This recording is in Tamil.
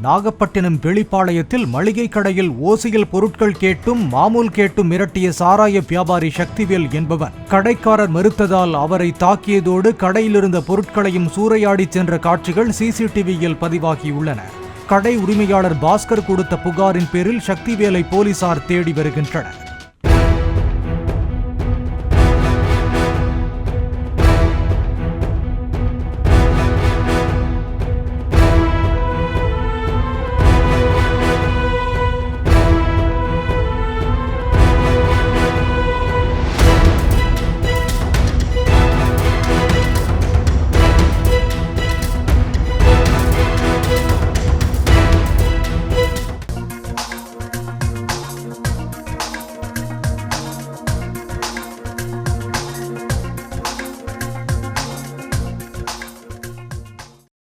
நாகப்பட்டினம் வெளிப்பாளையத்தில் மளிகை கடையில் ஓசியில் பொருட்கள் கேட்டும் மாமூல் கேட்டும் மிரட்டிய சாராய வியாபாரி சக்திவேல் என்பவன் கடைக்காரர் மறுத்ததால் அவரை தாக்கியதோடு கடையிலிருந்த பொருட்களையும் சூறையாடி சென்ற காட்சிகள் சிசிடிவியில் பதிவாகியுள்ளன. கடை உரிமையாளர் பாஸ்கர் கொடுத்த புகாரின் பேரில் சக்திவேலை போலீசார் தேடி வருகின்றனர்.